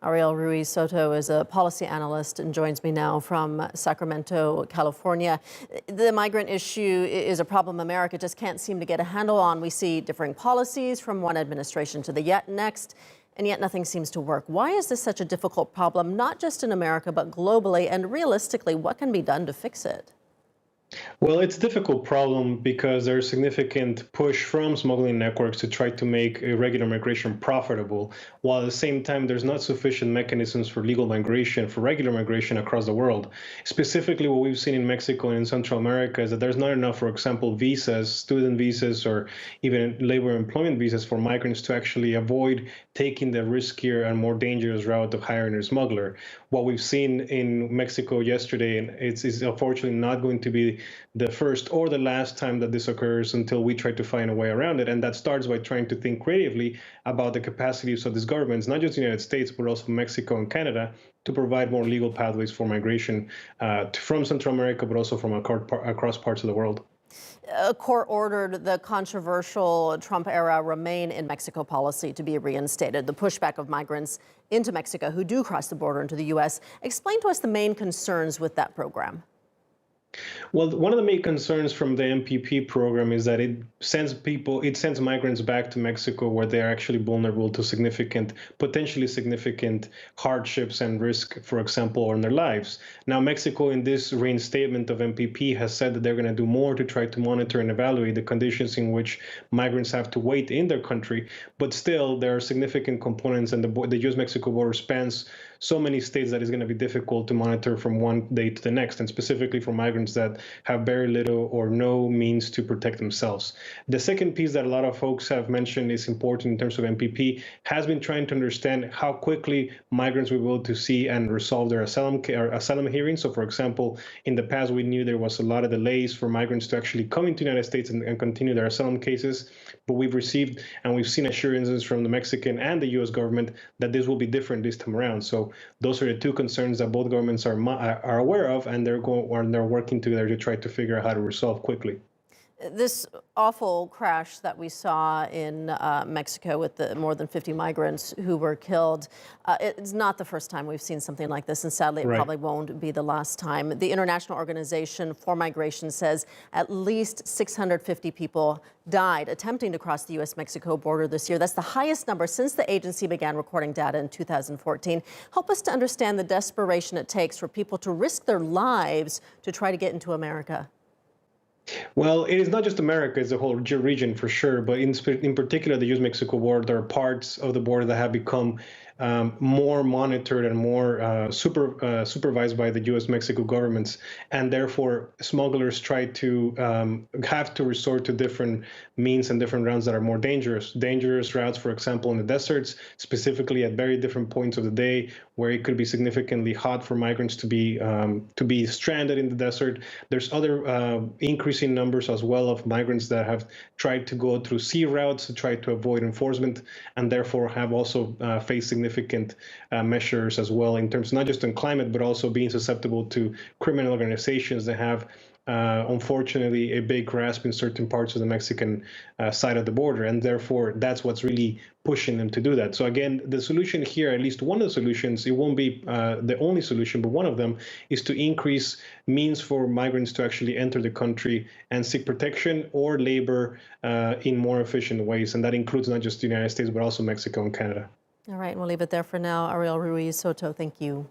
Ariel Ruiz Soto is a policy analyst and joins me now from Sacramento, California. The migrant issue is a problem America just can't seem to get a handle on. We see differing policies from one administration to the next, and yet nothing seems to work. Why is this such a difficult problem, not just in America, but globally? And realistically, what can be done to fix it? Well, it's a difficult problem because there's significant push from smuggling networks to try to make irregular migration profitable, while at the same time there's not sufficient mechanisms for legal migration, for regular migration across the world. Specifically, what we've seen in Mexico and in Central America is that there's not enough, for example, visas, student visas, or even labor employment visas for migrants to actually avoid taking the riskier and more dangerous route of hiring a smuggler. What we've seen in Mexico yesterday, and it's unfortunately not going to be the first or the last time that this occurs until we try to find a way around it. And that starts by trying to think creatively about the capacities of these governments, not just the United States, but also Mexico and Canada, to provide more legal pathways for migration from Central America, but also from across parts of the world. A court ordered the controversial Trump-era Remain in Mexico policy to be reinstated, the pushback of migrants into Mexico who do cross the border into the U.S. Explain to us the main concerns with that program. Well, one of the main concerns from the MPP program is that it sends migrants back to Mexico where they are actually vulnerable to potentially significant hardships and risk, for example, on their lives. Now, Mexico, in this reinstatement of MPP, has said that they're going to do more to try to monitor and evaluate the conditions in which migrants have to wait in their country. But still, there are significant components, and the U.S.-Mexico border spans so many states that it's going to be difficult to monitor from one day to the next, and specifically for migrants that have very little or no means to protect themselves. The second piece that a lot of folks have mentioned is important in terms of MPP has been trying to understand how quickly migrants will be able to see and resolve their asylum hearings. So, for example, in the past, we knew there was a lot of delays for migrants to actually come into the United States and continue their asylum cases. But we've received and we've seen assurances from the Mexican and the U.S. government that this will be different this time around. So those are the two concerns that both governments are aware of, and they're working together to try to figure out how to resolve quickly. This awful crash that we saw in Mexico with the more than 50 migrants who were killed, it's not the first time we've seen something like this, and sadly it probably won't be the last time. The International Organization for Migration says at least 650 people died attempting to cross the U.S.-Mexico border this year. That's the highest number since the agency began recording data in 2014. Help us to understand the desperation it takes for people to risk their lives to try to get into America. Well, it is not just America, it's the whole region for sure. But in particular, the U.S.-Mexico border, there are parts of the border that have become more monitored and more supervised by the U.S.-Mexico governments. And therefore, smugglers try to have to resort to different means and different routes that are more dangerous. Dangerous routes, for example, in the deserts, specifically at very different points of the day, where it could be significantly hot for migrants to be stranded in the desert. There's other increasing numbers as well of migrants that have tried to go through sea routes to try to avoid enforcement, and therefore have also faced significant measures as well in terms not just in climate, but also being susceptible to criminal organizations that have unfortunately a big grasp in certain parts of the Mexican side of the border, and therefore that's what's really pushing them to do that. So again, the solution here, at least one of the solutions, it won't be the only solution, but one of them is to increase means for migrants to actually enter the country and seek protection or labor in more efficient ways, and that includes not just the United States, but also Mexico and Canada. All right, we'll leave it there for now. Ariel Ruiz Soto, thank you.